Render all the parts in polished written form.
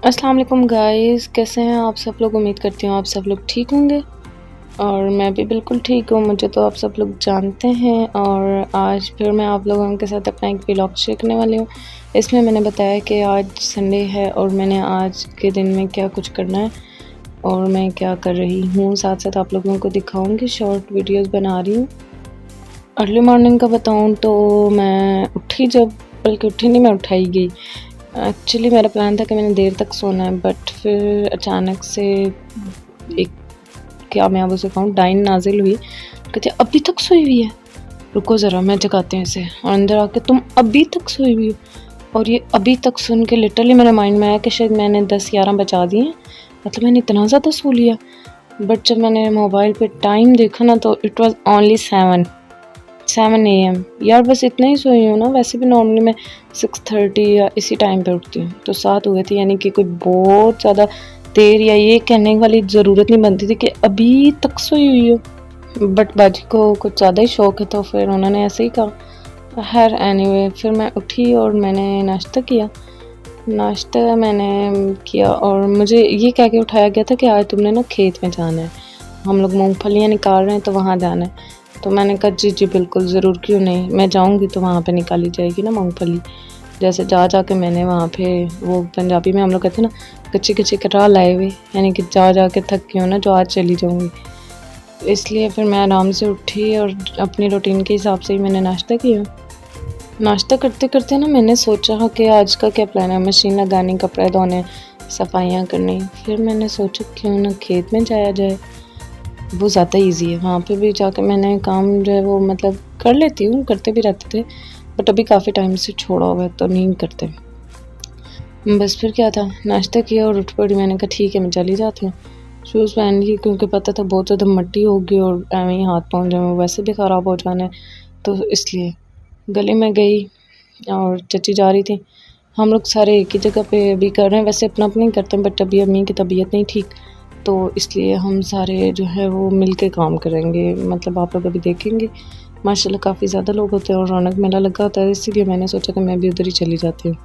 अस्सलाम वालेकुम गाइस, कैसे हैं आप सब लोग। उम्मीद करती हूँ आप सब लोग ठीक होंगे और मैं भी बिल्कुल ठीक हूँ। मुझे तो आप सब लोग जानते हैं और आज फिर मैं आप लोगों के साथ अपना एक व्लॉग शेयर करने वाली हूँ। इसमें मैंने बताया कि आज संडे है और मैंने आज के दिन में क्या कुछ करना है और मैं क्या कर रही हूँ। साथ साथ आप लोगों को दिखाऊँगी, शॉर्ट वीडियोज़ बना रही हूँ। अर्ली मॉर्निंग का बताऊँ तो मैं उठी जब, बल्कि उठी नहीं, मैं उठाई गई। एक्चुअली मेरा प्लान था कि मैंने देर तक सोना है, बट फिर अचानक से एक, क्या मैं अब उसे कहूँ, डाइन नाजिल हुई। कहते अभी तक सोई हुई है, रुको ज़रा मैं जगाती हूँ इसे। और अंदर आके तुम अभी तक सोई हुई हो। और ये अभी तक सुन के लिटरली मेरे माइंड में आया कि शायद मैंने 10-11 बजा दिए हैं, मतलब मैंने इतना ज़्यादा सो लिया। बट जब मैंने मोबाइल पे टाइम देखा ना तो इट वॉज़ ओनली 7 AM। यार बस इतना ही सोई हूँ ना। वैसे भी नॉर्मली मैं 6:30 या इसी टाइम पे उठती हूँ, तो 7 हुए थे, यानी कि कोई बहुत ज़्यादा देर या ये कहने वाली ज़रूरत नहीं बनती थी कि अभी तक सोई हुई हो। बट बाजी को कुछ ज़्यादा ही शौक है तो फिर उन्होंने ऐसे ही कहा। खैर एनीवे, फिर मैं उठी और मैंने नाश्ता किया। नाश्ता मैंने किया और मुझे ये कह के उठाया गया था कि आज तुमने ना खेत में जाना है, हम लोग मूंगफलियाँ निकाल रहे हैं तो वहाँ जाना है। तो मैंने कहा जी जी बिल्कुल, ज़रूर, क्यों नहीं, मैं जाऊँगी तो वहाँ पे निकाली जाएगी ना मूंगफली। जैसे जा के मैंने वहाँ पे, वो पंजाबी में हम लोग कहते हैं ना, कच्ची कच्ची कटरा लाए हुए, यानी कि जा के थक गई हूँ ना, जो आज चली जाऊँगी। इसलिए फिर मैं आराम से उठी और अपनी रूटीन के हिसाब से ही मैंने नाश्ता किया। नाश्ता करते करते ना मैंने सोचा कि आज का क्या प्लान है। मशीन लगानी, कपड़े धोने, सफाइयाँ करनी। फिर मैंने सोचा क्यों ना खेत में जाया जाए, वो ज़्यादा इजी है। वहाँ पे भी जाके मैंने काम जो है वो मतलब कर लेती हूँ, करते भी रहते थे, बट अभी काफ़ी टाइम से छोड़ा हुआ है तो नहीं करते। बस फिर क्या था, नाश्ता किया और उठ पड़ी। मैंने कहा ठीक है मैं चली जाती हूँ। शूज़ पहन ली क्योंकि पता था बहुत ज़्यादा मट्टी होगी और ऐਵੇਂ ही हाथ पाँव जो है वैसे भी ख़राब हो जाना है, तो इसलिए गली में गई और चची जा रही थी। हम लोग सारे एक ही जगह पे अभी कर रहे हैं, वैसे अपना अपना ही करते हैं, बट अभी अम्मी की तबीयत नहीं ठीक, तो इसलिए हम सारे जो है वो मिल के काम करेंगे। मतलब आप लोग अभी देखेंगे माशाल्लाह काफ़ी ज़्यादा लोग होते हैं और रौनक मेला लगा होता है, इसीलिए मैंने सोचा कि मैं भी उधर ही चली जाती हूँ।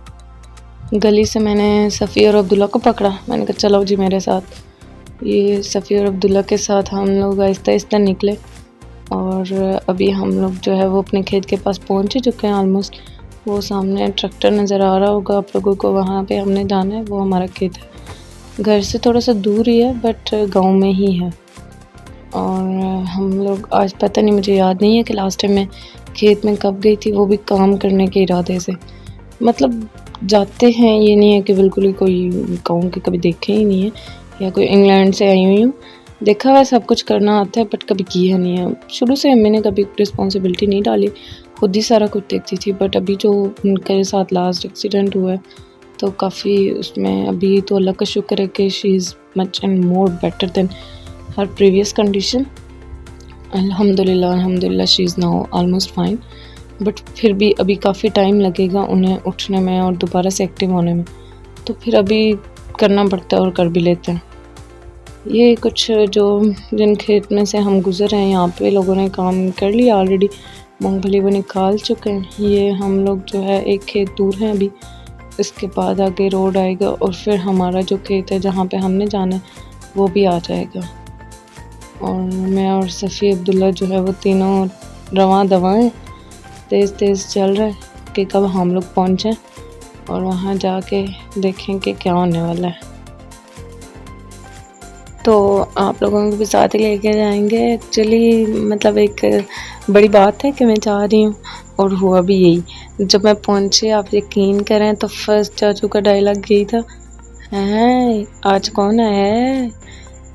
गली से मैंने सफ़ी और अब्दुल्ला को पकड़ा। मैंने कहा चलो जी मेरे साथ। ये सफ़ी और अब्दुल्ला के साथ हम लोग आहिस्ता आहिस्ता निकले और अभी हम लोग जो है वो अपने खेत के पास पहुँच ही चुके हैं ऑलमोस्ट। वो सामने ट्रैक्टर नज़र आ रहा होगा आप लोगों को, वहाँ पे हमने जाना है, वो हमारा खेत है। घर से थोड़ा सा दूर ही है बट गांव में ही है। और हम लोग आज, पता नहीं, मुझे याद नहीं है कि लास्ट टाइम मैं खेत में कब गई थी, वो भी काम करने के इरादे से। मतलब जाते हैं, ये नहीं है कि बिल्कुल ही कोई गाँव के कभी देखे ही नहीं है या कोई इंग्लैंड से आई हुई हूँ। देखा हुआ सब कुछ करना आता है बट कभी किया नहीं है। शुरू से मैंने कभी रिस्पॉन्सिबिलिटी नहीं डाली, खुद ही सारा कुछ देखती थी। बट अभी जो उनके साथ लास्ट एक्सीडेंट हुआ है तो काफ़ी उसमें, अभी तो अल्लाह का शुक्र है कि she is much and more better than her previous condition. अल्हम्दुलिल्लाह she is now almost fine. But फिर भी अभी काफ़ी टाइम लगेगा उन्हें उठने में और दोबारा से एक्टिव होने में, तो फिर अभी करना पड़ता है और कर भी लेते हैं। ये कुछ जो जिन खेत में से हम गुज़र रहे हैं, यहाँ पे लोगों ने काम कर लिया ऑलरेडी, मूँगफली वो निकाल चुके हैं। ये हम लोग जो है एक खेत दूर हैं अभी, इसके बाद आगे रोड आएगा और फिर हमारा जो खेत है जहाँ पे हमने जाना है वो भी आ जाएगा। और मैं और सफ़ी अब्दुल्ला जो है वो तीनों रवां दवाएँ तेज़ तेज़ चल रहे हैं कि कब हम लोग पहुँचें और वहाँ जाके देखें कि क्या होने वाला है। तो आप लोगों को भी साथ ही लेके जाएंगे। एक्चुअली मतलब एक बड़ी बात है कि मैं जा रही हूँ और हुआ भी यही। जब मैं पहुँची, आप यकीन करें, तो फर्स्ट चाचू का डायलॉग यही था, हैं आज कौन है,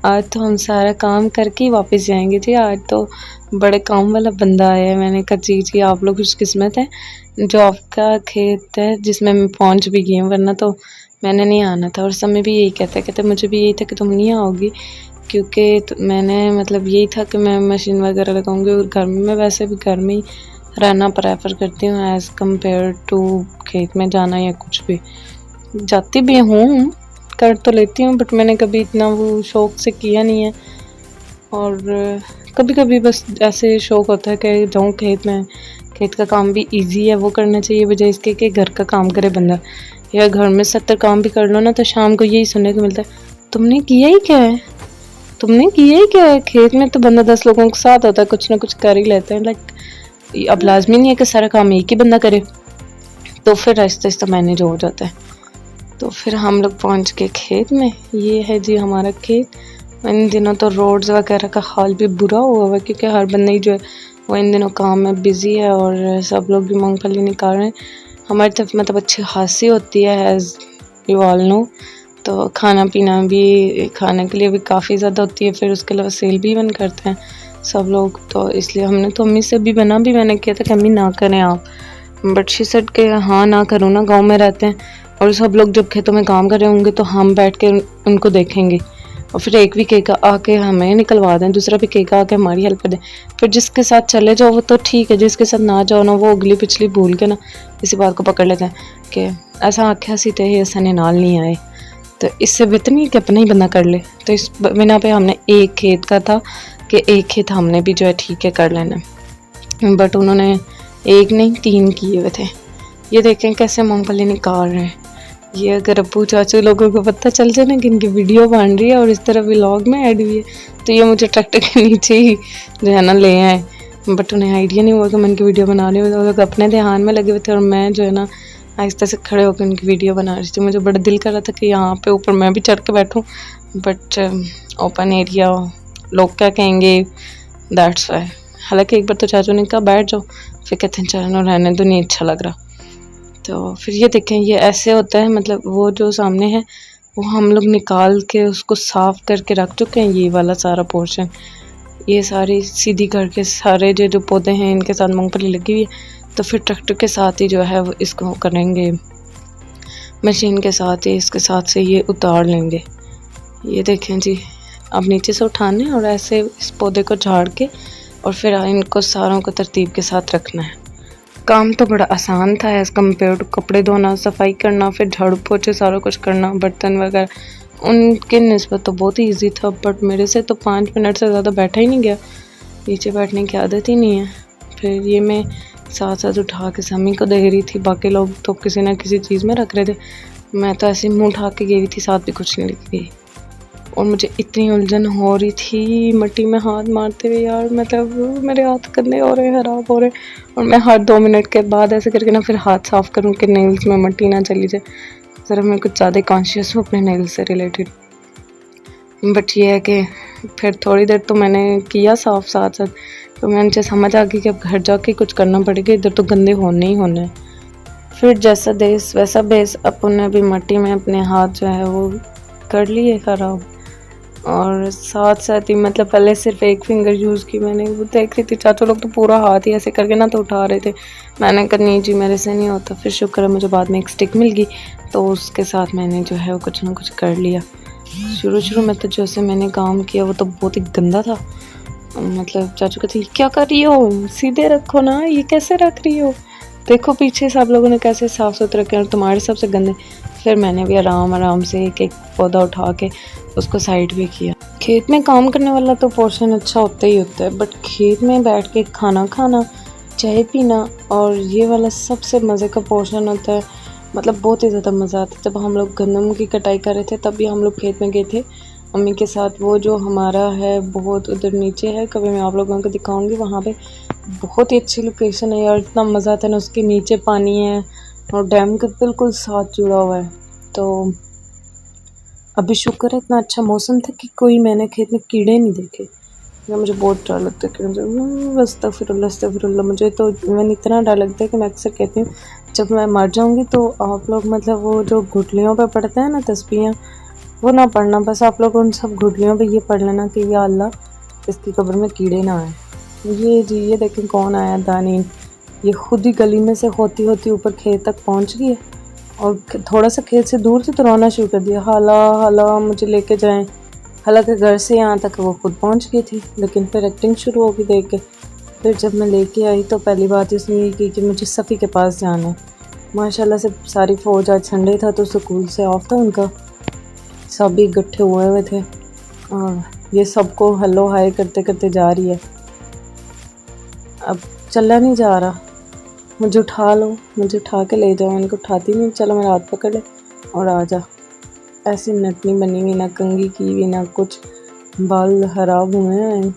आज तो हम सारा काम करके ही वापस जाएंगे जी, आज तो बड़े काम वाला बंदा आया है। मैंने कहा जी जी आप लोग खुशकिस्मत हैं जो आपका खेत है जिसमें मैं पहुँच भी गई हूँ, वरना तो मैंने नहीं आना था। और समय भी यही कहते मुझे भी यही था कि तुम नहीं आओगी, क्योंकि मैंने मतलब यही था कि मैं मशीन वगैरह लगाऊंगी और घर में, मैं वैसे भी घर में ही रहना प्रेफर करती हूँ एज़ कम्पेयर टू खेत में जाना या कुछ भी। जाती भी हूँ, कर तो लेती हूँ, बट मैंने कभी इतना वो शौक़ से किया नहीं है। और कभी कभी बस ऐसे शौक़ होता है कि जाऊँ खेत में, खेत का काम भी इजी है, वो करना चाहिए बजाय इसके कि घर का काम करे बंदा। या घर में 70 काम भी कर लो ना तो शाम को यही सुनने को मिलता है, तुमने किया ही क्या है, तुमने किया ही क्या है। खेत में तो बंदा 10 लोगों के साथ होता है, कुछ ना कुछ कर ही लेते हैं। लाइक अब लाजमी नहीं है कि सारा काम एक ही बंदा करे, तो फिर आहिस्ता आहिस्ता मैनेज हो जाता है। तो फिर हम लोग पहुँच गए खेत में। ये है जी हमारा खेत। इन दिनों तो रोड्स वगैरह का हाल भी बुरा हुआ है, क्योंकि हर बंदा जो है वो इन दिनों काम में बिज़ी है और सब लोग भी मूंगफली निकाल रहे हैं। हमारी तरफ मतलब अच्छी खासी होती है एज़ यू ऑल नो, तो खाना पीना भी खाने के लिए भी काफ़ी ज़्यादा होती है। फिर उसके अलावा सेल भी इवन करते हैं सब लोग, तो इसलिए हमने तो अम्मी से भी मैंने किया था कि अम्मी ना करें आप, बट शी सेड के हाँ ना करूँ ना, गांव में रहते हैं और सब लोग जब खेतों में काम कर रहे होंगे तो हम बैठ के उनको देखेंगे, और फिर एक भी केक आके हमें निकलवा दें, दूसरा भी केक आके हमारी हेल्प कर दें। फिर जिसके साथ चले जाओ वो तो ठीक है, जिसके साथ ना जाओ ना वो अगली पिछली भूल के ना इसी बात को पकड़ लेते हैं कि ऐसा आख्या सी थे ऐसा नाल नहीं आए, तो इससे बेहतर नहीं कि अपना ही बंदा कर ले। तो इस बिना पे हमने एक खेत का था कि एक खेत हमने भी जो है ठीक है कर लेना, बट उन्होंने एक नहीं 3 किए हुए थे। ये देखें कैसे मूंगफली निकाल रहे हैं। ये अगर अब्बू चाचू लोगों को पता चल जाए ना कि इनकी वीडियो बन रही है और इस तरह व्लॉग में ऐड हुई है, तो ये मुझे ट्रैक्टर के नीचे ही जो है ना ले आए, बट उन्हें आइडिया नहीं हुआ कि मैं इनकी वीडियो बना रही हूँ। वो लोग अपने ध्यान में लगे हुए थे और मैं जो है ना आहिस्ता से खड़े होकर उनकी वीडियो बना रही थी। मुझे बड़ा दिल कर रहा था कि यहाँ पे ऊपर मैं भी चढ़ के बैठूँ, बट ओपन एरिया लोग क्या कहेंगे, दैट्स वाई। हालांकि एक बार तो चाचू ने कहा बैठ जाओ, फिर कहते हैं चलो रहने दो, नहीं अच्छा लग रहा। तो फिर ये देखें ये ऐसे होता है, मतलब वो जो सामने है वो हम लोग निकाल के उसको साफ़ करके रख चुके हैं। ये वाला सारा पोर्शन ये सारी सीधी करके सारे जो पौधे हैं इनके साथ मूंगफली लगी हुई है, तो फिर ट्रैक्टर के साथ ही जो है वो इसको करेंगे, मशीन के साथ ही इसके साथ से ये उतार लेंगे। ये देखें जी, अब नीचे से उठाने और ऐसे इस पौधे को झाड़ के और फिर इनको सारों को तरतीब के साथ रखना है। काम तो बड़ा आसान था एज़ कम्पेयर टू कपड़े धोना, सफाई करना, फिर झाड़ू पोछे सारा कुछ करना, बर्तन वगैरह उनके निस्बत तो बहुत ही ईजी था, बट मेरे से तो 5 मिनट से ज़्यादा बैठा ही नहीं गया, नीचे बैठने की आदत ही नहीं है। फिर ये मैं साथ साथ उठा के समी को दे रही थी, बाकी लोग तो किसी ना किसी चीज़ में रख रहे थे, मैं तो ऐसे मुँह उठा के गई थी, साथ भी कुछ नहीं लेके गई। और मुझे इतनी उलझन हो रही थी मट्टी में हाथ मारते हुए, यार मतलब मेरे हाथ गंदे हो रहे, ख़राब हो रहे, और मैं हर 2 मिनट के बाद ऐसे करके ना फिर हाथ साफ़ करूँ कि नेल्स में मट्टी ना चली जाए। ज़रा मैं कुछ ज़्यादा कॉन्शियस हूँ अपने नेल्स से रिलेटेड, बट ये है कि फिर थोड़ी देर तो मैंने किया साफ़ साथ साथ, तो मैंने मुझे समझ आ गई कि अब घर जाके कुछ करना पड़ेगा, इधर तो गंदे होने ही होने। फिर जैसा देश वैसा बेस, अपन ने भी मट्टी में अपने हाथ जो है वो कर लिए ख़राब, और साथ साथ ही मतलब पहले सिर्फ एक फिंगर यूज़ की मैंने, वो देख रही थी चाचू लोग तो पूरा हाथ ही ऐसे करके ना तो उठा रहे थे, मैंने कहा नहीं जी मेरे से नहीं होता। फिर शुक्र है मुझे बाद में एक स्टिक मिल गई, तो उसके साथ मैंने जो है वो कुछ ना कुछ कर लिया। शुरू में तो जैसे मैंने काम किया वो तो बहुत ही गंदा था, मतलब चाचू कहती क्या कर रही हो, सीधे रखो ना, ये कैसे रख रही हो, देखो पीछे सब लोगों ने कैसे साफ़ सुथरा किया और तुम्हारे सबसे गंदे। फिर मैंने भी आराम से एक पौधा उठा के उसको साइड भी किया। खेत में काम करने वाला तो पोर्शन अच्छा होता ही होता है, बट खेत में बैठ के खाना खाना, चाय पीना और ये वाला सबसे मज़े का पोर्शन होता है। मतलब बहुत ही ज़्यादा मज़ा आता है। जब हम लोग गंदम की कटाई कर रहे थे तब भी हम लोग खेत में गए थे मम्मी के साथ। वो जो हमारा है बहुत उधर नीचे है, कभी मैं आप लोगों को दिखाऊंगी, वहाँ पे बहुत ही अच्छी लोकेशन है यार, इतना मज़ा आता है ना। उसके नीचे पानी है और डैम के बिल्कुल साथ जुड़ा हुआ है। तो अभी शुक्र है इतना अच्छा मौसम था कि कोई मैंने खेत में कीड़े नहीं देखे, या मुझे बहुत डर लगता है कीड़ों से। अस्तगफिरुल्लाह, मुझे तो मैंने इतना डर लगता है कि मैं अक्सर कहती हूँ जब मैं मर जाऊँगी तो आप लोग मतलब वो जो घुटलियों पे पड़ते हैं ना तस्बीहें, वो ना पढ़ना, बस आप लोग उन सब घुटलियों पे ये पढ़ लेना कि या अल्लाह इसकी कब्र में कीड़े ना आए। ये जी ये देखें कौन आया, दानीन। ये खुद ही गली में से होती होती ऊपर खेत तक पहुँच गई और थोड़ा सा खेत से दूर से तो रोना शुरू कर दिया, हाला मुझे लेके जाएं। हालांकि घर से यहाँ तक वो खुद पहुँच गई थी, लेकिन फिर एक्टिंग शुरू हो गई देख के। फिर जब मैं लेके आई तो पहली बात इसने ये की कि मुझे सफ़ी के पास जाना है। माशाल्लाह से सारी फ़ौज, आज संडे था तो स्कूल से ऑफ था उनका, सब इकट्ठे हुए थे और ये सबको हेलो हाय करते करते जा रही है। अब चला नहीं जा रहा, मुझे उठा लो, मुझे उठा के ले जाओ। इनको उठाती नहीं, चलो मेरा हाथ पकड़ ले और आ जा। ऐसी नटनी बनी हुई, ना कंघी की हुई, ना कुछ, बाल खराब हुए हैं।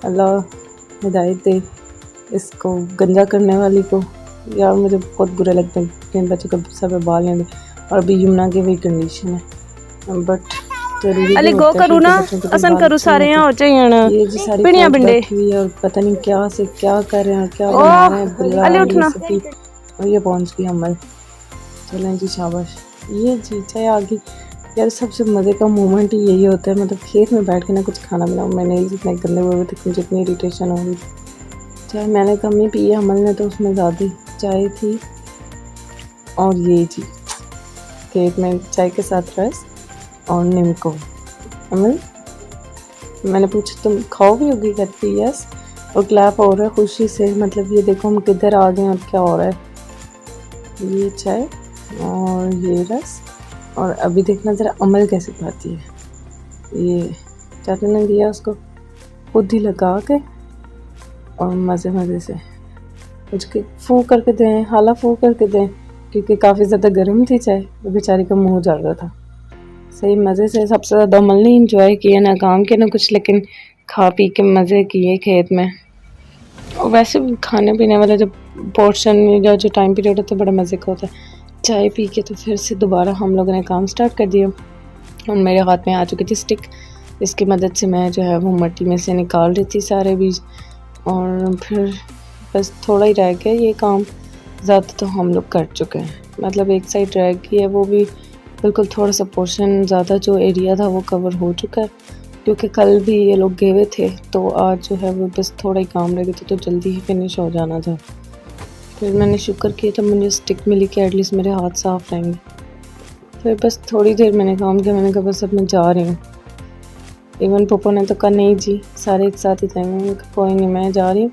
अल्लाह हिदायत दे इसको गंजा करने वाली को। यार मुझे बहुत बुरे लगते हैं कि इन बच्चों के सर पे बाल नहीं। और अभी यमुना की वही कंडीशन है, बट अली गो करूँ ना असन करूँ सारे यहाँ हो चाहिए ना ये जी सारी पिड़िया बिंडे और पता नहीं क्या से क्या कर रहे हैं, क्या बना रहे हैं। बिल्ला अली उठना और ये पहुंच गई अमल। चलें जी शाबाश। ये जी चाहे आ गई। यार सबसे मज़े का मोमेंट ही यही होता है, मतलब खेत में बैठ के ना कुछ खाना बनाऊँ। मैंने इतने गंदे हुए थे, मुझे इतनी इरीटेशन हो रही थी। चाय मैंने कम ही पी है, अमल ने तो उसमें ज़्यादा चाय थी। और ये जी खेत में चाय के साथ रस और नीमको। अमल मैंने पूछा तुम खाओ भी होगी, कहती यस। और क्लैप हो रहा है खुशी से, मतलब ये देखो हम किधर आ गए और क्या हो रहा है। ये चाय और ये रस, और अभी देखना ज़रा अमल कैसे खाती है। ये चाचा ने दिया उसको खुद ही लगा के और मज़े मज़े से उसके फू करके दें, हाला फू करके दें, क्योंकि काफ़ी ज़्यादा गर्म थी चाय, तो बेचारी का मुँह जल रहा था। सही मज़े से सबसे ज़्यादा अमल ने इंजॉय किया, ना काम किया ना कुछ, लेकिन खा पी के मज़े किए खेत में। और वैसे भी खाने पीने वाला जब पोर्शन या जो टाइम पीरियड होता है बड़ा मज़े का होता है। चाय पी के तो फिर से दोबारा हम लोगों ने काम स्टार्ट कर दिया। और मेरे हाथ में आ चुकी थी स्टिक, इसकी मदद से मैं जो है वो मिट्टी में से निकाल रही थी सारे बीज। और फिर बस थोड़ा ही रह गया ये काम, ज़्यादा तो हम लोग कर चुके हैं। मतलब एक साइड रह गई है, वो भी बिल्कुल थोड़ा सा पोर्शन, ज़्यादा जो एरिया था वो कवर हो चुका है, क्योंकि कल भी ये लोग गए हुए थे। तो आज जो है वो बस थोड़ा ही काम रह गया था, तो जल्दी ही फिनिश हो जाना था। फिर मैंने शुक्र किया था मुझे स्टिक मिली कि एटलीस्ट मेरे हाथ साफ़ रहेंगे। फिर बस थोड़ी देर मैंने काम किया, मैंने कहा बस अब मैं जा रही हूँ। इवन पप्पा ने तो कहा नहीं जी सारे एक साथ ही जाएंगे, कोई नहीं मैं जा रही हूँ।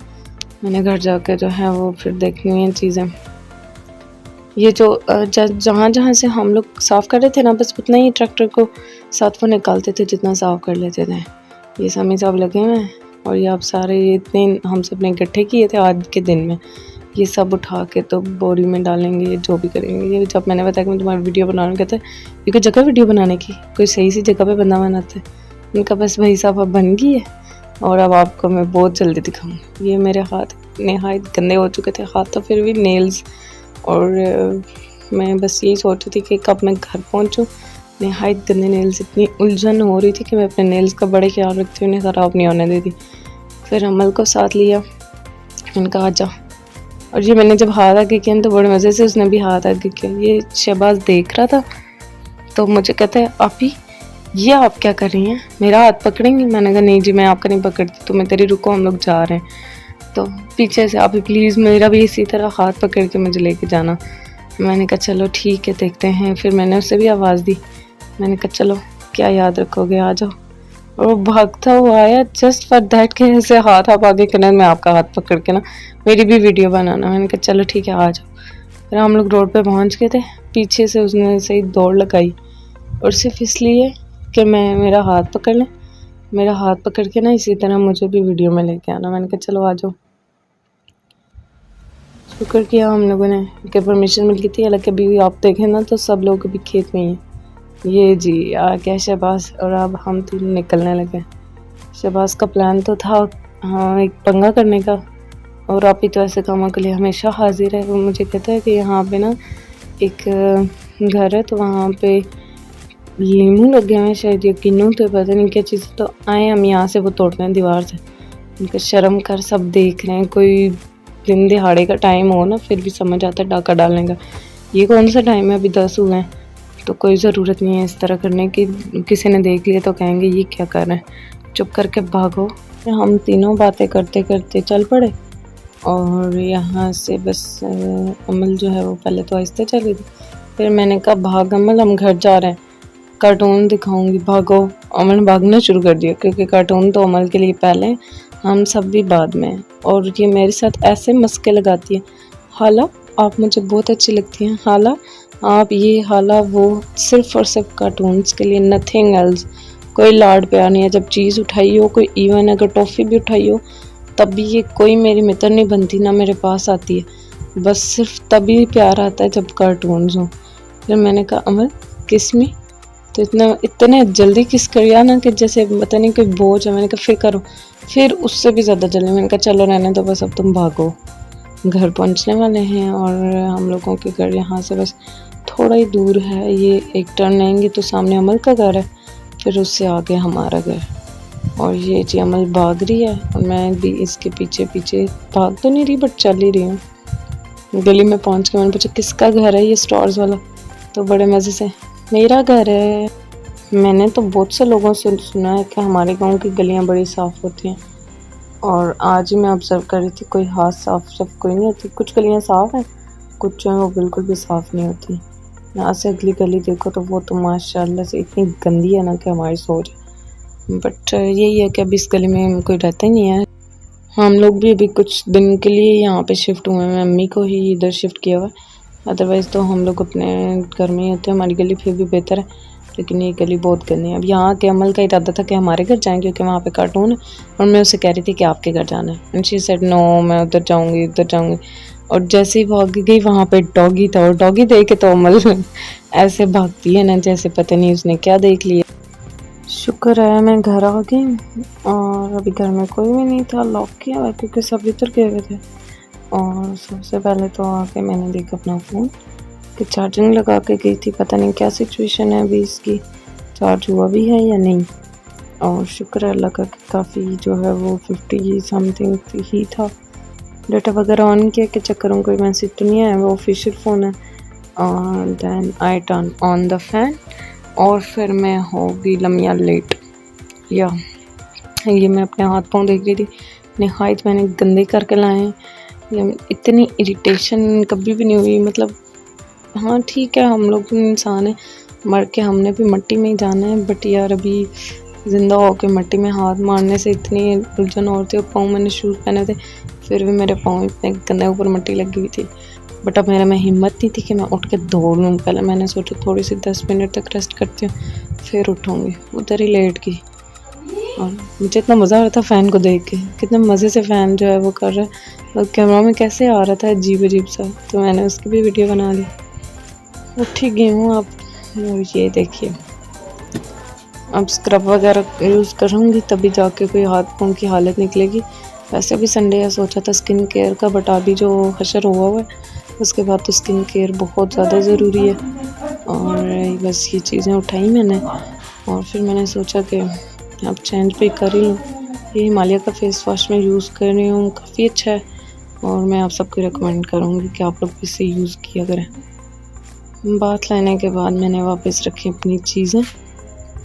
मैंने घर जाकर जो है वो फिर देखनी है चीज़ें। ये जो जहाँ से हम लोग साफ़ कर रहे थे ना, बस उतना ही ट्रैक्टर को साथ वो निकालते थे जितना साफ़ कर लेते थे। ये समी साहब लगे हुए हैं, और ये आप सारे ये इतने हम सब ने इकट्ठे किए थे आज के दिन में, ये सब उठा के तो बोरी में डालेंगे, जो भी करेंगे। ये जब मैंने बताया कि मैं तुम्हारी वीडियो बना रहा हूँ, कहते हैं ये कोई जगह वीडियो बनाने की, कोई सही सी जगह पे बंदा बनाते हैं। उनका बस भाई साहब अब बन गई है, और अब आपको मैं बहुत जल्दी दिखाऊँगी। ये मेरे हाथ नहायत गंदे हो चुके थे, हाथ तो फिर भी नेल्स, और मैं बस यही सोच रही थी कि कब मैं घर पहुँचूँ। नहायत गंदे नेल्स, इतनी उलझन हो रही थी कि मैं अपने नेल्स का बड़े ख्याल रखती हूँ, उन्हें ख़राब नहीं होने देती। फिर अमल को साथ लिया, उनका आ जा। और ये मैंने जब हाथ आगे किया तो बड़े मज़े से उसने भी हाथ आगे किया। ये शहबाज देख रहा था तो मुझे कहता है आप ही ये आप क्या कर रही हैं, मेरा हाथ पकड़ेंगी। मैंने कहा नहीं जी मैं आपका नहीं पकड़ती, तुम्हें तेरी रुको हम लोग जा रहे हैं। तो पीछे से आप ही प्लीज़ मेरा भी इसी तरह हाथ पकड़ के मुझे लेके जाना। मैंने कहा चलो ठीक है देखते हैं। फिर मैंने उससे भी आवाज़ दी, मैंने कहा चलो क्या याद रखोगे आ जाओ। और वो भागता हुआ आया जस्ट फॉर दैट कि ऐसे हाथ आप आगे करना, मैं आपका हाथ पकड़ के ना मेरी भी वीडियो बनाना। मैंने कहा चलो ठीक है आ जाओ। फिर हम लोग रोड पे पहुंच गए थे, पीछे से उसने सही दौड़ लगाई, और सिर्फ इसलिए कि मैं मेरा हाथ पकड़ लें, मेरा हाथ पकड़ के ना इसी तरह मुझे भी वीडियो में लेके आना। मैंने कहा चलो आ जाओ। शुक्र किया हम लोगों ने कि परमिशन मिल गई थी। हालांकि अभी आप देखें ना तो सब लोग अभी खेत में ही हैं। ये जी आ गया शहबाज, और अब हम तीन निकलने लगे। शहबाज का प्लान तो था हाँ एक पंगा करने का, और आप ही तो ऐसे कामों के लिए हमेशा हाजिर है। वो मुझे कहता है कि यहाँ पे ना एक घर है तो वहाँ पे लीमू लगे हुए हैं, शायद ये किन्नू तो पता नहीं क्या चीज़। तो आए हम यहाँ से वो तोड़ते हैं दीवार से। उनका शर्म कर, सब देख रहे हैं, कोई दिन दिहाड़े का टाइम हो ना फिर भी समझ आता है डाका डालने का। ये कौन सा टाइम है, अभी 10 हुए हैं, तो कोई ज़रूरत नहीं है इस तरह करने की। किसी ने देख लिया तो कहेंगे ये क्या कर रहे हैं, चुप करके भागो। हम तीनों बातें करते करते चल पड़े, और यहाँ से बस अमल जो है वो पहले तो आहिस्ते चली थी। फिर मैंने कहा भाग अमल हम घर जा रहे हैं, कार्टून दिखाऊंगी भागो। अमल ने भागना शुरू कर दिया, क्योंकि कार्टून तो अमल के लिए पहले, हम सब भी बाद में। और ये मेरे साथ ऐसे मस्के लगाती है, हाला आप मुझे बहुत अच्छी लगती हैं, हाला आप ये, हाला वो, सिर्फ और सिर्फ कार्टून्स के लिए, नथिंग एल्स। कोई लाड प्यार नहीं है। जब चीज़ उठाई हो, कोई इवन अगर टॉफ़ी भी उठाई हो, तब भी ये कोई मेरी मित्र नहीं बनती, ना मेरे पास आती है। बस सिर्फ तभी प्यार आता है जब कार्टून्स हों। फिर मैंने कहा अमल किस मी, तो इतने जल्दी किस कर लिया ना कि जैसे पता नहीं कोई बोझ है। मैंने कहा फिर करो, फिर उससे भी ज़्यादा जल्दी। मैंने कहा चलो रहने दो, बस अब तुम भागो, घर पहुंचने वाले हैं। और हम लोगों के घर यहाँ से बस थोड़ा ही दूर है, ये एक टर्न लेंगे तो सामने अमल का घर है, फिर उससे आगे हमारा घर। और ये जी अमल भाग रही है और मैं भी इसके पीछे पीछे, भाग तो नहीं रही बट चल ही रही हूँ। गली में पहुँच के मैंने पूछा किसका घर है ये स्टोर्स वाला, तो बड़े मज़े से मेरा घर है। मैंने तो बहुत से लोगों से सुना है कि हमारे गांव की गलियां बड़ी साफ़ होती हैं, और आज ही मैं ऑब्ज़र्व कर रही थी कोई हाथ साफ कोई नहीं होती। कुछ गलियां साफ़ हैं, कुछ जो है वो बिल्कुल भी साफ़ नहीं होती। यहाँ से अगली गली देखो तो वो तो माशाल्लाह से इतनी गंदी है ना कि हमारी सोच। बट यही है कि अब इस गली में कोई रहता ही नहीं है। हम लोग भी अभी कुछ दिन के लिए यहाँ पे शिफ्ट हुए हैं, मम्मी को ही इधर शिफ्ट किया हुआ, अदरवाइज़ तो हम लोग अपने घर में ही होते हैं। हमारी गली फिर भी बेहतर है, लेकिन ये गली बहुत गंदी है। अब यहाँ के अमल का इरादा था कि हमारे घर जाएँ क्योंकि वहाँ पे कार्टून है, और मैं उसे कह रही थी कि आपके घर जाना है, एंड शी सेड नो मैं उधर जाऊँगी। और जैसे ही भाग गई वहाँ पे डॉगी था, और डॉगी देख के तो अमल ऐसे भागती है ना जैसे पता नहीं उसने क्या देख लिया। शुक्र है मैं घर आ गई, और अभी घर में कोई भी नहीं था, लॉक किया हुआ क्योंकि सब इधर गए हुए थे। और सबसे पहले तो आके मैंने देखा अपना फ़ोन कि चार्जिंग लगा के गई थी, पता नहीं क्या सिचुएशन है अभी इसकी, चार्ज हुआ भी है या नहीं। और शुक्र है अल्लाह का कि काफ़ी जो है वो 50 समथिंग ही था। डाटा वगैरह ऑन किया कि चक्कर में कोई मैसेज तो नहीं आया, वो ऑफिशियल फ़ोन है। और then I turn on the fan, और फिर मैं हो गई लम्या लेट। या ये मैं अपने हाथ पाँव देख रही थी, नहायत मैंने गंदे करके लाए हैं। ये इतनी इरिटेशन कभी भी नहीं हुई, मतलब हाँ ठीक है हम लोग भी इंसान हैं, मर के हमने भी मिट्टी में ही जाना है। बट यार अभी ज़िंदा होकर मिट्टी में हाथ मारने से इतनी उलझन और थी। पाँव मैंने शूज़ पहने थे, फिर भी मेरे पाँव इतने गंदे ऊपर मिट्टी लगी हुई थी। बट अब मेरे में हिम्मत नहीं थी कि मैं उठ के दौड़ लूँ। पहले मैंने सोचा थोड़ी सी 10 मिनट तक रेस्ट करती हूँ फिर उठूँगी, उधर ही लेट गई। और मुझे इतना मज़ा आ रहा था फ़ैन को देख के, कितने मज़े से फ़ैन जो है वो कर रहा है, और कैमरा में कैसे आ रहा था अजीब अजीब सा, तो मैंने उसकी भी वीडियो बना ली। उठ ही गई हूँ अब, ये देखिए अब स्क्रब वगैरह यूज़ करूँगी तभी जाके कोई हाथ पाँव की हालत निकलेगी। वैसे भी संडे है, सोचा था स्किन केयर का, बट अभी जो हशर हुआ है उसके बाद तो स्किन केयर बहुत ज़्यादा ज़रूरी है। और बस ये चीज़ें उठाई मैंने, और फिर मैंने सोचा कि अब चेंज भी कर ही लूँ। ये हिमालय का फेस वॉश मैं यूज़ कर रही हूँ, काफ़ी अच्छा है, और मैं आप सबको रिकमेंड करूँगी कि आप लोग इसे यूज़ किया करें। बात लेने के बाद मैंने वापस रखी अपनी चीज़ें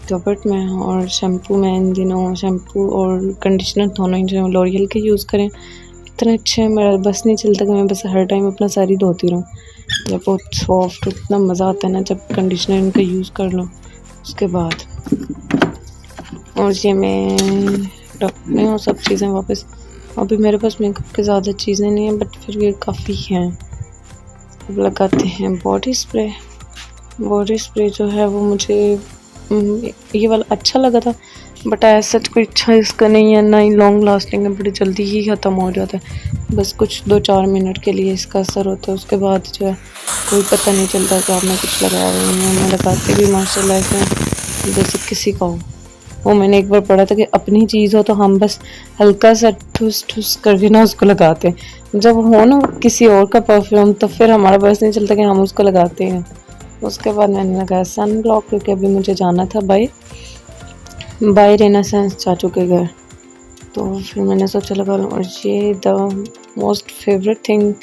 कबर्ड में, और शैम्पू मैं इन दिनों शैम्पू और कंडीशनर दोनों ही जो लॉरियल के यूज़ करें, इतने अच्छे हैं। मेरा बस नहीं चलता कि मैं बस हर टाइम अपना सर ही धोती रहूँ। जब बहुत सॉफ्ट, इतना मज़ा आता है ना जब कंडीशनर इनका यूज़ कर लो उसके बाद। और ये मैं रखने हूँ सब चीज़ें वापस। अभी मेरे पास मेकअप की ज़्यादा चीज़ें नहीं हैं, बट फिर भी काफ़ी हैं। अब लगाते हैं बॉडी स्प्रे। बॉडी स्प्रे जो है वो मुझे ये वाला अच्छा लगा था, बट ऐसा कोई अच्छा इसका नहीं है, ना ही लॉन्ग लास्टिंग है, बड़ी जल्दी ही ख़त्म हो जाता है। बस कुछ 2-4 मिनट के लिए इसका असर होता है, उसके बाद जो है कोई पता नहीं चलता कि आपने कुछ लगाया हुआ है। मैं लगाती भी माशाल्लाह से जैसे किसी का हो। वो मैंने एक बार पढ़ा था कि अपनी चीज़ हो तो हम बस हल्का सा ठुस ठुस करके ना उसको लगाते हैं, जब हो ना किसी और का परफ्यूम तो फिर हमारा बस नहीं चलता कि हम उसको लगाते हैं। उसके बाद मैंने लगाया सन ब्लॉक, क्योंकि अभी मुझे जाना था बाय रेनेसांस चाचू के घर, तो फिर मैंने सोचा लगा लूँ। और ये the most favourite thing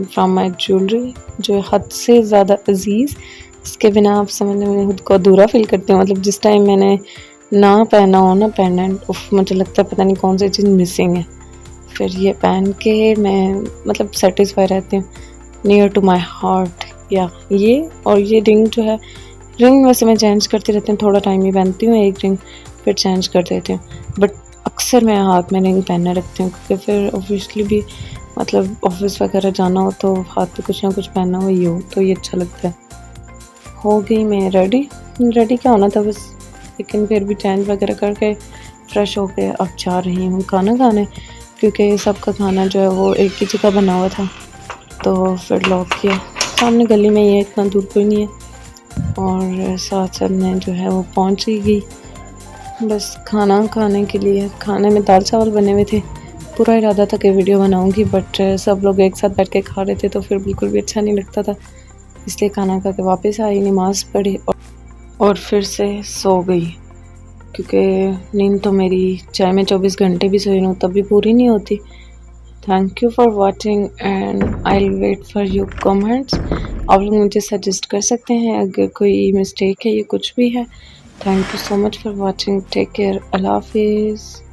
from my jewellery, जो हद से ज़्यादा अजीज़, इसके बिना आप समझ में खुद को अधूरा फील करती हूँ। मतलब जिस टाइम मैंने ना पहना हो ना पेंडेंट, उफ मुझे लगता है पता नहीं कौन सी चीज़ मिसिंग है। फिर ये पहन के मैं मतलब सेटिस्फाई रहती हूँ, नियर टू माई हार्ट। या ये और ये रिंग जो है, रिंग वैसे मैं चेंज करती रहती हूँ, थोड़ा टाइम ही पहनती हूँ एक रिंग फिर चेंज कर देती हूँ, बट अक्सर मैं हाथ में रिंग पहनने रखती हूँ क्योंकि फिर ऑब्वियसली भी मतलब ऑफिस वगैरह जाना हो तो हाथ पे कुछ ना कुछ पहना हुआ ही हो तो ये अच्छा लगता है। हो गई मैं रेडी क्या होना था बस, लेकिन फिर भी चेंज वगैरह करके फ्रेश हो के अब जा रही हूँ खाना खाने, क्योंकि सबका खाना जो है वो एक ही जगह बना हुआ था। तो फिर लॉक किया। सामने गली में ही है, इतना दूर कोई नहीं है। और साथ साथ मैं जो है वो पहुंच ही गई बस खाना खाने के लिए। खाने में दाल चावल बने हुए थे। पूरा इरादा था कि वीडियो बनाऊंगी, बट सब लोग एक साथ बैठ के खा रहे थे तो फिर बिल्कुल भी अच्छा नहीं लगता था, इसलिए खाना खा के वापस आई, नमाज़ पढ़ी और फिर से सो गई। क्योंकि नींद तो मेरी चाहे मैं 24 घंटे भी सोई रहूँ तब भी पूरी नहीं होती। Thank you for watching and I will wait for your comments. आप लोग मुझे सजेस्ट कर सकते हैं अगर कोई मिस्टेक है या कुछ भी है। Thank you so much for watching. Take care. अल्लाह हाफिज़।